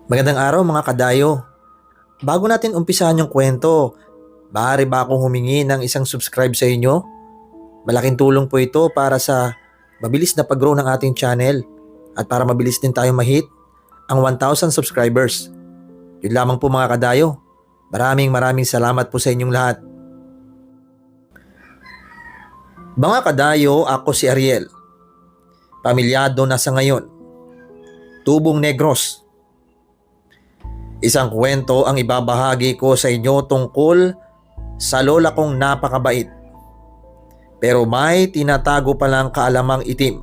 Magandang araw mga kadayo. Bago natin umpisahan yung kwento, maaari ba akong humingi ng isang subscribe sa inyo? Malaking tulong po ito para sa mabilis na pag-grow ng ating channel at para mabilis din tayo ma-hit ang 1,000 subscribers. Yun lamang po mga kadayo. Maraming salamat po sa inyong lahat. Mga kadayo, ako si Ariel. Pamilyado na sa ngayon. Tubong Negros. Isang kwento ang ibabahagi ko sa inyo tungkol sa lola kong napakabait. Pero may tinatago palang kaalamang itim.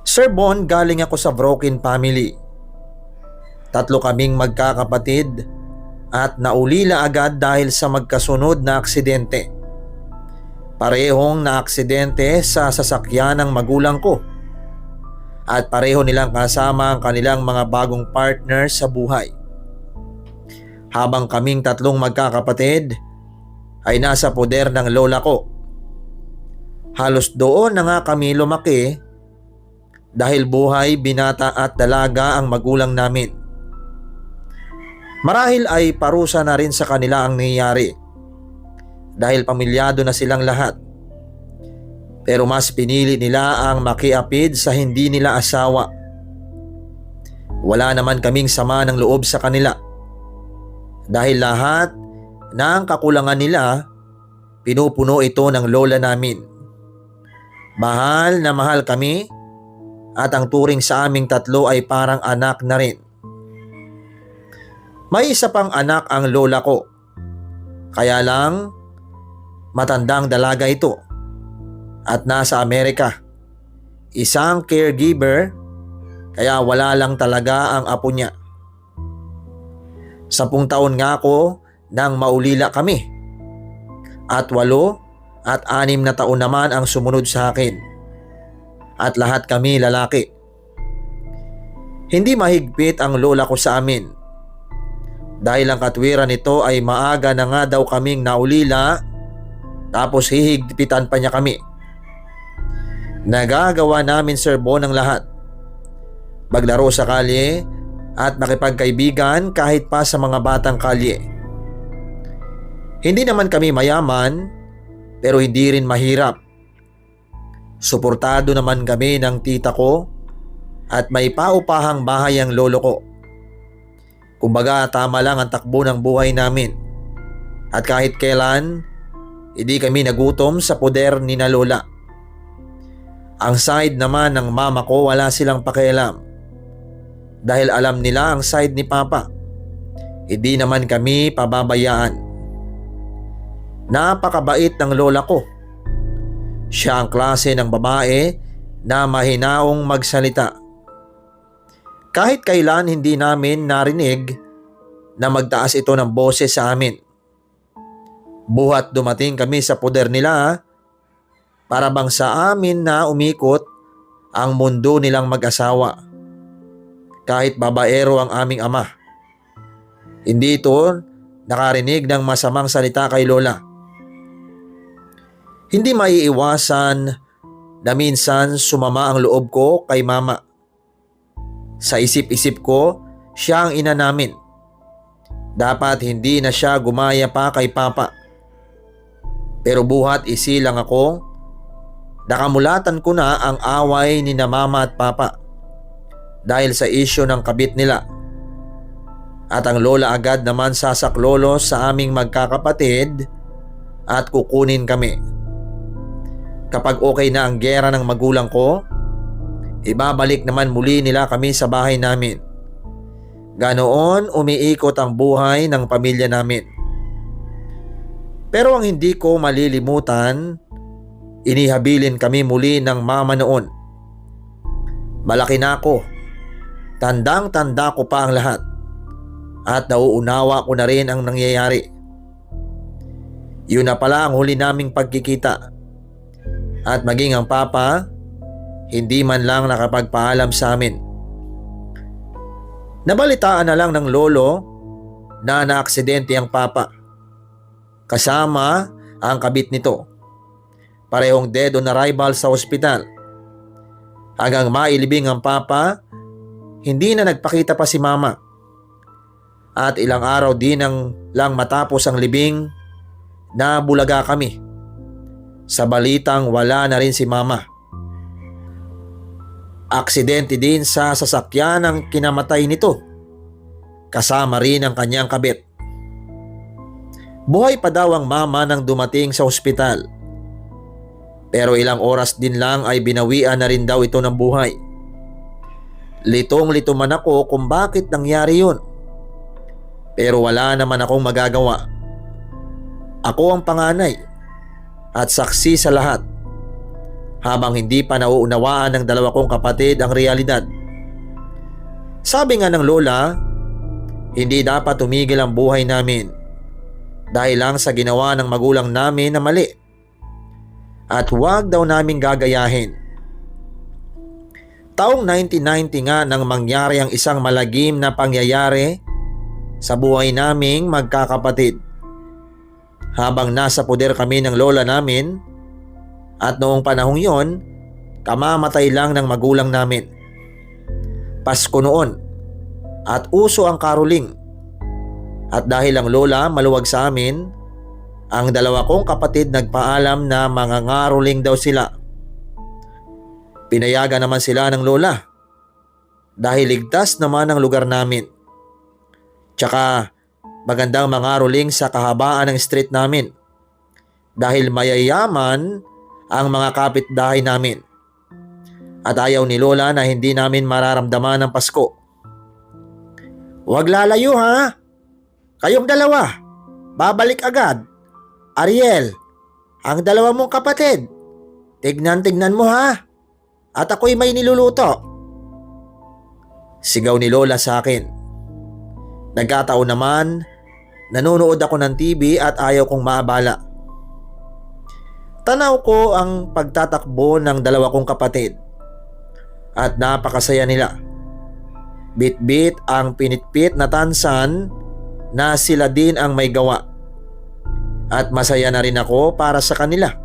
Sir Bon, galing ako sa broken family. 3 kaming magkakapatid at naulila agad dahil sa magkasunod na aksidente. Parehong na aksidente sa sasakyan ng magulang ko. At pareho nilang kasama ang kanilang mga bagong partner sa buhay. Habang kaming 3 magkakapatid ay nasa poder ng lola ko. Halos doon na nga kami lumaki dahil buhay, binata at dalaga ang magulang namin. Marahil ay parusa na rin sa kanila ang nangyayari dahil pamilyado na silang lahat. Pero mas pinili nila ang makiapid sa hindi nila asawa. Wala naman kaming sama ng loob sa kanila. Dahil lahat ng kakulangan nila, pinupuno ito ng lola namin. Mahal na mahal kami at ang turing sa aming 3 ay parang anak na rin. May isa pang anak ang lola ko. Kaya lang matandang dalaga ito. At nasa Amerika. Isang caregiver, kaya wala lang talaga ang apo niya. 10 taon nga ako nang maulila kami. At 8 at 6 na taon naman ang sumunod sa akin. At lahat kami lalaki. Hindi mahigpit ang lola ko sa amin. Dahil ang katwiran nito ay maaga na nga daw kaming naulila, tapos hihigpitan pa niya kami. Nagagawa namin, Sir Bon, ang lahat. Maglaro sa kalye at makipagkaibigan kahit pa sa mga batang kalye. Hindi naman kami mayaman pero hindi rin mahirap. Suportado naman kami ng tita ko at may paupahang bahay ang lolo ko. Kumbaga tama lang ang takbo ng buhay namin. At kahit kailan, hindi kami nagutom sa poder ni na lola. Ang side naman ng mama ko wala silang pakialam. Dahil alam nila ang side ni papa. Hindi naman kami pababayaan. Napakabait ng lola ko. Siya ang klase ng babae na mahinaong magsalita. Kahit kailan hindi namin narinig na magtaas ito ng boses sa amin. Buhat dumating kami sa poder nila, para bang sa amin na umikot ang mundo nilang mag-asawa. Kahit babaero ang aming ama. Hindi ito nakarinig ng masamang salita kay lola. Hindi maiiwasan na minsan sumama ang loob ko kay mama. Sa isip-isip ko, siya ang ina namin. Dapat hindi na siya gumaya pa kay papa. Pero buhat isilang ako. Nakamulatan ko na ang away ni na mama at papa dahil sa isyo ng kabit nila. At ang lola agad naman sasaklolo sa aming magkakapatid at kukunin kami. Kapag okay na ang gera ng magulang ko, ibabalik naman muli nila kami sa bahay namin. Ganoon umiikot ang buhay ng pamilya namin. Pero ang hindi ko malilimutan, inihabilin kami muli ng mama noon. Malaki na ako. Tandang-tanda ko pa ang lahat. At nauunawa ko na rin ang nangyayari. Yun na pala ang huli naming pagkikita. At maging ang papa, hindi man lang nakapagpaalam sa amin. Nabalitaan na lang ng lolo na naaksidente ang papa. Kasama ang kabit nito. Parehong dead on arrival sa ospital. Hanggang mailibing ang papa, hindi na nagpakita pa si mama. At ilang araw din lang matapos ang libing, nabulaga kami sa balitang wala na rin si mama. Aksidente din sa sasakyan ang kinamatay nito, kasama rin ang kanyang kabit. Buhay pa daw ang mama nang dumating sa ospital, pero ilang oras din lang ay binawian na rin daw ito ng buhay. Litong-lito man ako kung bakit nangyari yun, pero wala naman akong magagawa. Ako ang panganay at saksi sa lahat, habang hindi pa nauunawaan ng dalawa kong kapatid ang realidad. Sabi nga ng lola, hindi dapat tumigil ang buhay namin dahil lang sa ginawa ng magulang namin na mali, at huwag daw naming gagayahin. Taong 1990 nga nang mangyari ang isang malagim na pangyayari sa buhay naming magkakapatid. Habang nasa poder kami ng lola namin, at noong panahong yon, kamamatay lang ng magulang namin. Pasko noon at uso ang caroling. At dahil ang lola maluwag sa amin, ang dalawa kong kapatid nagpaalam na mangangaroling daw sila. Pinayagan naman sila ng lola dahil ligtas naman ang lugar namin. Tsaka magandang mangaroling sa kahabaan ng street namin dahil mayayaman ang mga kapitbahay namin. At ayaw ni lola na hindi namin mararamdaman ang Pasko. "Huwag lalayo ha! Kayong dalawa, babalik agad. Ariel, ang dalawa mong kapatid, tignan mo ha! At ako'y may niluluto." Sigaw ni lola sa akin. Nagkataon naman, nanonood ako ng TV at ayaw kong maabala. Tanaw ko ang pagtatakbo ng dalawa kong kapatid at napakasaya nila. Bit-bit ang pinitpit na tansan na sila din ang may gawa, at masaya na rin ako para sa kanila.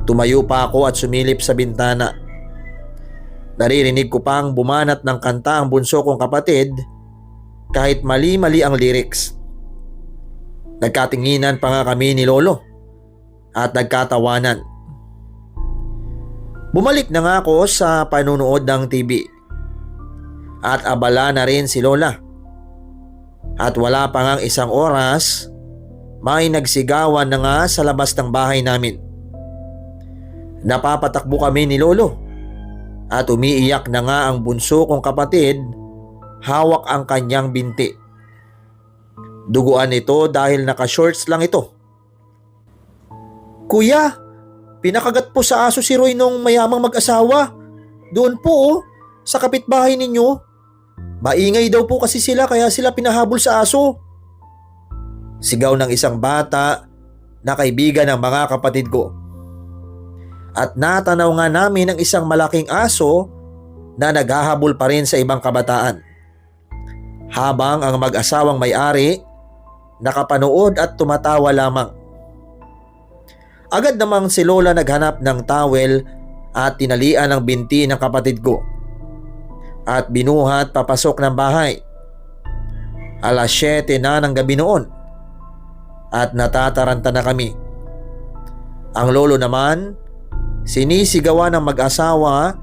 Tumayo pa ako at sumilip sa bintana. Naririnig ko pang bumanat ng kanta ang bunso kong kapatid kahit mali-mali ang lyrics. Nagkatinginan pa nga kami ni lolo at nagkatawanan. Bumalik na nga ako sa panunood ng TV at abala na rin si lola. At wala pa ngang isang oras, may nagsigawan na nga sa labas ng bahay namin. Napapatakbo kami ni lolo at umiiyak na nga ang bunso kong kapatid, hawak ang kanyang binti. Duguan ito dahil naka-shorts lang ito. "Kuya, pinakagat po sa aso si Roy nung mayamang mag-asawa. Doon po sa kapitbahay ninyo. Maingay daw po kasi sila kaya sila pinahabol sa aso." Sigaw ng isang bata na kaibigan ng mga kapatid ko. At natanaw nga namin ang isang malaking aso na naghahabol pa rin sa ibang kabataan, habang ang mag-asawang may-ari nakapanood at tumatawa lamang. Agad namang si lola naghanap ng towel at tinalian ang binti ng kapatid ko at binuhat papasok ng bahay. 7:00 na ng gabi noon at natataranta na kami. Ang lolo naman, sinisigawan ng mag-asawa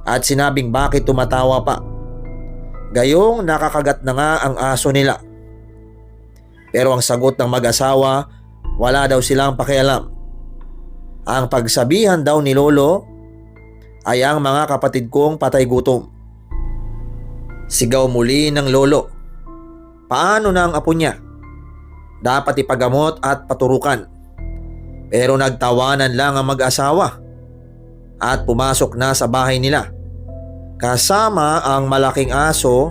at sinabing bakit tumatawa pa. Gayong nakakagat na nga ang aso nila. Pero ang sagot ng mag-asawa, wala daw silang pakialam. Ang pagsabihan daw ni lolo ay ang mga kapatid kong patay gutom. Sigaw muli ng lolo, paano na ang apo niya? Dapat ipagamot at paturukan. Pero nagtawanan lang ang mag-asawa at pumasok na sa bahay nila kasama ang malaking aso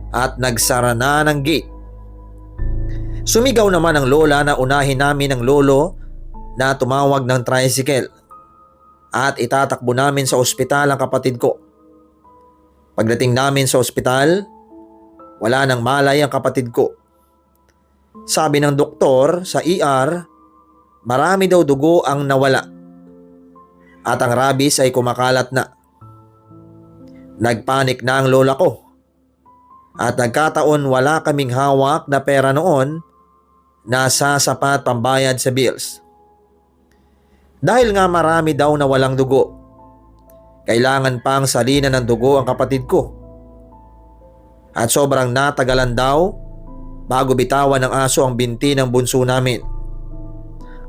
at nagsara na ng gate. Sumigaw naman ang lola na unahin namin ang lolo na tumawag ng tricycle at itatakbo namin sa ospital ang kapatid ko. Pagdating namin sa ospital, wala nang malay ang kapatid ko. Sabi ng doktor sa ER, marami daw dugo ang nawala at ang rabies ay kumakalat na. Nagpanik na ang lola ko at nagkataon wala kaming hawak na pera noon na sasapat pambayad sa bills. Dahil nga marami daw na walang dugo, kailangan pang salinan ng dugo ang kapatid ko. At sobrang natagalan daw bago bitawan ng aso ang binti ng bunso namin.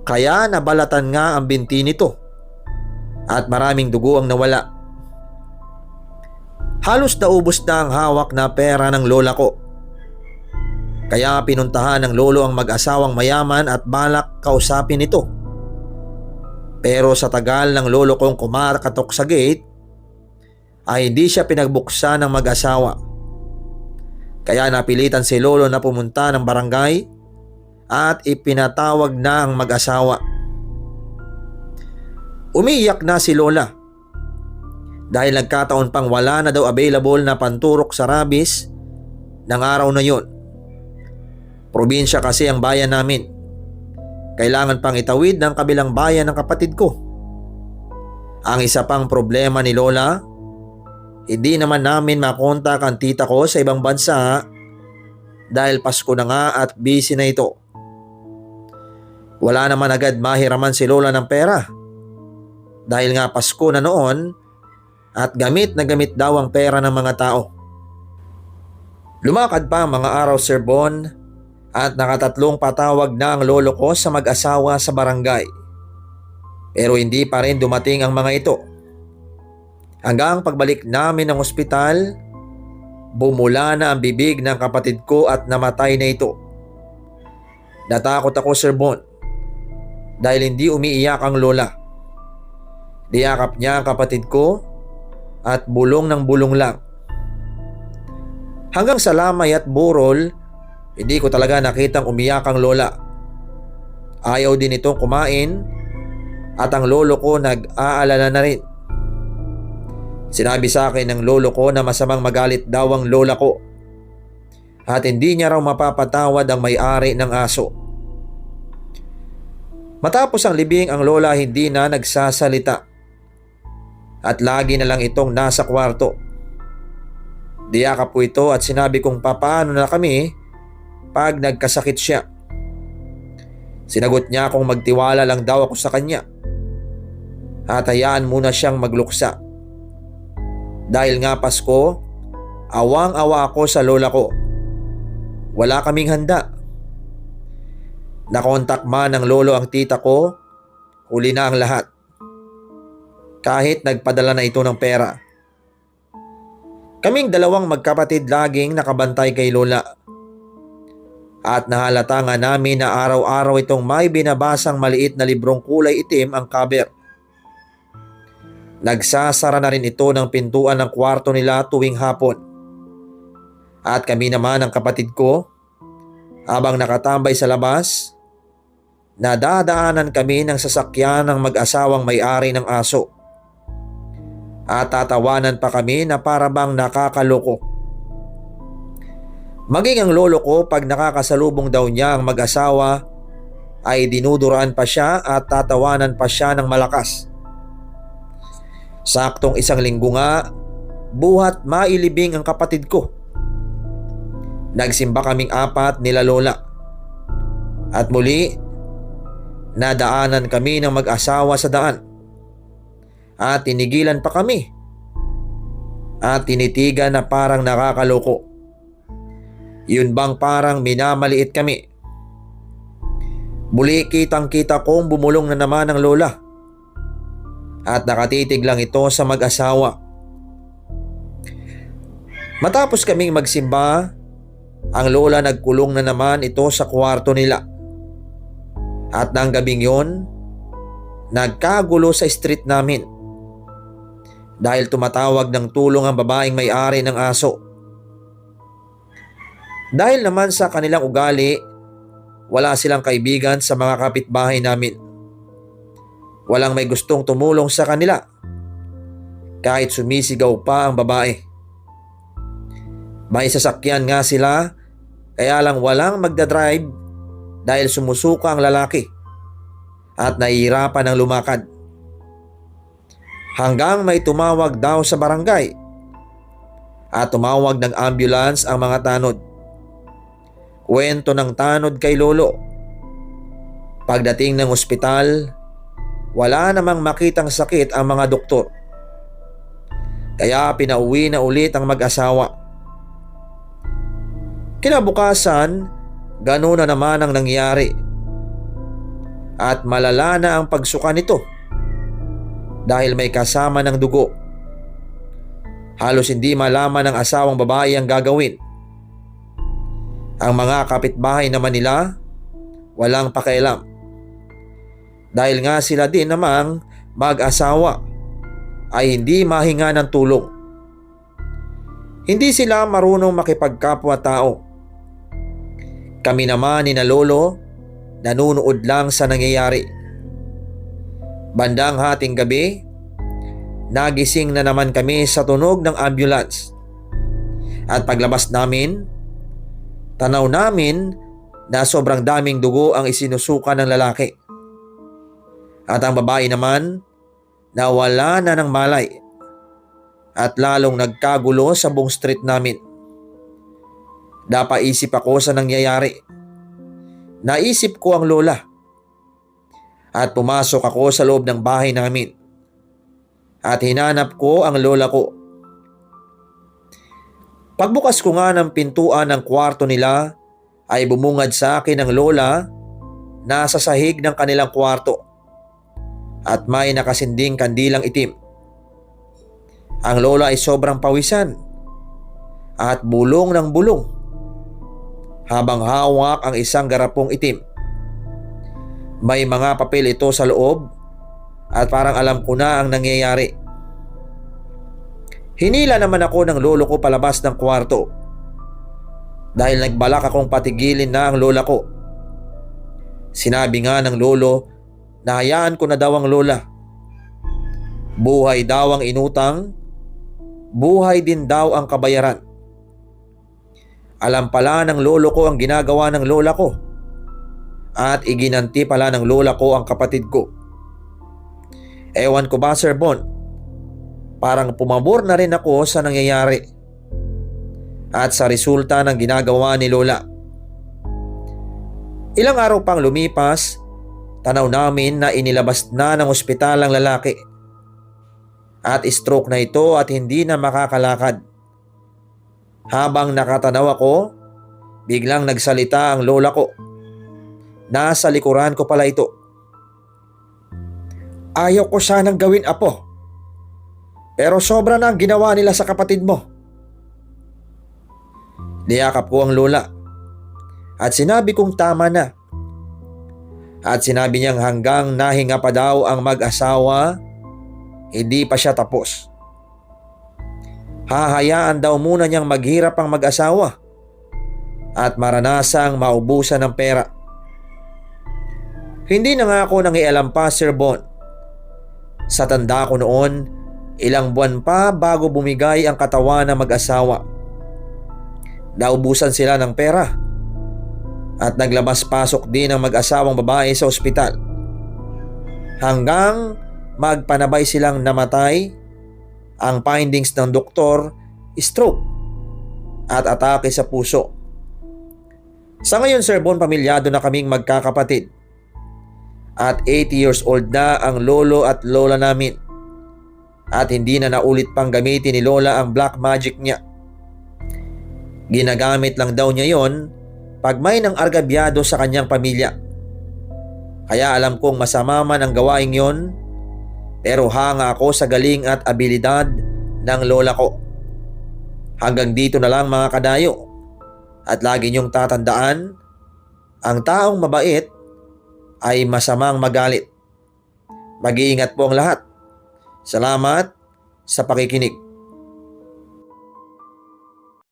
Kaya nabalatan nga ang binti nito at maraming dugo ang nawala. Halos naubos na ang hawak na pera ng lola ko. Kaya pinuntahan ng lolo ang mag-asawang mayaman at balak kausapin ito. Pero sa tagal ng lolo kong kumakatok sa gate, ay hindi siya pinagbuksan ng mag-asawa. Kaya napilitan si lolo na pumunta ng barangay at ipinatawag na ang mag-asawa. Umiiyak na si lola dahil nagkataon pang wala na daw available na panturok sa rabies ng araw na yon. Probinsya kasi ang bayan namin. Kailangan pang itawid ng kabilang bayan ng kapatid ko. Ang isa pang problema ni lola, hindi naman namin makontak ang tita ko sa ibang bansa dahil Pasko na nga at busy na ito. Wala naman agad mahiraman si lola ng pera dahil nga Pasko na noon at gamit na gamit daw ang pera ng mga tao. Lumakad pa ang mga araw, Sir Bon, at nakatatlong patawag na ang lolo ko sa mag-asawa sa barangay. Pero hindi pa rin dumating ang mga ito. Hanggang pagbalik namin ng ospital, bumula na ang bibig ng kapatid ko at namatay na ito. Natakot ako, Sir Bon, dahil hindi umiiyak ang lola. Niyakap niya ang kapatid ko at bulong ng bulong lang. Hanggang sa lamay at burol, hindi ko talaga nakitang umiyak ang lola. Ayaw din itong kumain at ang lolo ko nag-aalala na rin. Sinabi sa akin ng lolo ko na masamang magalit daw ang lola ko at hindi niya raw mapapatawad ang may-ari ng aso. Matapos ang libing, ang lola hindi na nagsasalita at lagi na lang itong nasa kwarto. Diyakap ko ito at sinabi kong papaano na kami pag nagkasakit siya. Sinagot niya kung magtiwala lang daw ako sa kanya at hayaan muna siyang magluksa. Dahil nga Pasko, awang-awa ako sa lola ko. Wala kaming handa. Nakontak man ng lolo ang tita ko, huli na ang lahat. Kahit nagpadala na ito ng pera. Kaming dalawang magkapatid laging nakabantay kay lola. At nahalata nga namin na araw-araw itong may binabasang maliit na librong kulay itim ang cover. Nagsasara na rin ito ng pintuan ng kwarto nila tuwing hapon. At kami naman ang kapatid ko, habang nakatambay sa labas, nadadaanan kami ng sasakyan ng mag-asawang may-ari ng aso. At tatawanan pa kami na para bang nakakaloko. Maging ang lolo ko pag nakakasalubong daw niya ang mag-asawa ay dinuduraan pa siya at tatawanan pa siya ng malakas. Saktong 1 linggo nga, buhat mailibing ang kapatid ko. Nagsimba kaming 4 nila lola. At muli, nadaanan kami ng mag-asawa sa daan. At tinigilan pa kami. At tinitigan na parang nakakaloko. Yun bang parang minamaliit kami. Muli kitang-kita kong bumulong na naman ang lola. At nakatitig lang ito sa mag-asawa. Matapos kaming magsimba, ang lola nagkulong na naman ito sa kwarto nila. At nang gabing yon, nagkagulo sa street namin. Dahil tumatawag ng tulong ang babaeng may-ari ng aso. Dahil naman sa kanilang ugali, wala silang kaibigan sa mga kapitbahay namin. Walang may gustong tumulong sa kanila. Kahit sumisigaw pa ang babae. May sasakyan nga sila, kaya lang walang magdadrive dahil sumusuka ang lalaki at nahihirapan ng lumakad. Hanggang may tumawag daw sa barangay at tumawag ng ambulance ang mga tanod. Kwento ng tanod kay lolo. Pagdating ng ospital, wala namang makitang sakit ang mga doktor. Kaya pinauwi na ulit ang mag-asawa. Kinabukasan, gano'n na naman ang nangyari. At malala na ang pagsuka nito dahil may kasama ng dugo. Halos hindi malaman ng asawang babae ang gagawin. Ang mga kapitbahay naman nila walang pakialam. Dahil nga sila din namang mag-asawa ay hindi mahinga ng tulong. Hindi sila marunong makipagkapwa-tao. Kami naman ni na lolo nanunood lang sa nangyayari. Bandang hating gabi, nagising na naman kami sa tunog ng ambulance. At paglabas namin, tanaw namin na sobrang daming dugo ang isinusuka ng lalaki. At ang babae naman, nawala na ng malay at lalong nagkagulo sa buong street namin. Napaisip ako sa nangyayari. Naisip ko ang lola at pumasok ako sa loob ng bahay namin at hinanap ko ang lola ko. Pagbukas ko nga ng pintuan ng kwarto nila ay bumungad sa akin ang lola na sa sahig ng kanilang kwarto at may nakasinding kandilang itim. Ang lola ay sobrang pawisan at bulong ng bulong habang hawak ang isang garapong itim. May mga papel ito sa loob at parang alam ko na ang nangyayari. Hinila naman ako ng lolo ko palabas ng kwarto dahil nagbalak akong patigilin na ang lola ko. Sinabi nga ng lolo na hayaan ko na daw ang lola. Buhay daw ang inutang, buhay din daw ang kabayaran. Alam pala ng lolo ko ang ginagawa ng lola ko at iginanti pala ng lola ko ang kapatid ko. Ewan ko ba, Sir Bon, parang pumabor na rin ako sa nangyayari at sa resulta ng ginagawa ni lola. Ilang araw pang lumipas, tanaw namin na inilabas na ng ospital ang lalaki at stroke na ito at hindi na makakalakad. Habang nakatanaw ako, biglang nagsalita ang lola ko. Nasa likuran ko pala ito. Ayaw ko sanang gawin, apo. Pero sobra na ang ginawa nila sa kapatid mo. Niyakap ko ang lola at sinabi kong tama na. At sinabi niyang hanggang nahinga pa daw ang mag-asawa, hindi pa siya tapos. Hahayaan daw muna niyang maghirap ang mag-asawa at maranasang maubusan ng pera. Hindi na nga ako nangialam pa, Sir Bon. Sa tanda ko noon, ilang buwan pa bago bumigay ang katawan ng mag-asawa. Naubusan sila ng pera at naglabas-pasok din ang mag-asawang babae sa ospital. Hanggang magpanabay silang namatay. Ang findings ng doktor, stroke at atake sa puso. Sa ngayon, Sir Bon, pamilyado na kaming magkakapatid. At 80 years old na ang lolo at lola namin. At hindi na naulit pang gamitin ni lola ang black magic niya. Ginagamit lang daw niya yon pag may nang argabyado sa kanyang pamilya. Kaya alam kong masama man ang gawaing yon, pero hanga ako sa galing at abilidad ng lola ko. Hanggang dito na lang, mga kadayo. At lagi niyong tatandaan, ang taong mabait ay masamang magalit. Mag-iingat po ang lahat. Salamat sa pakikinig.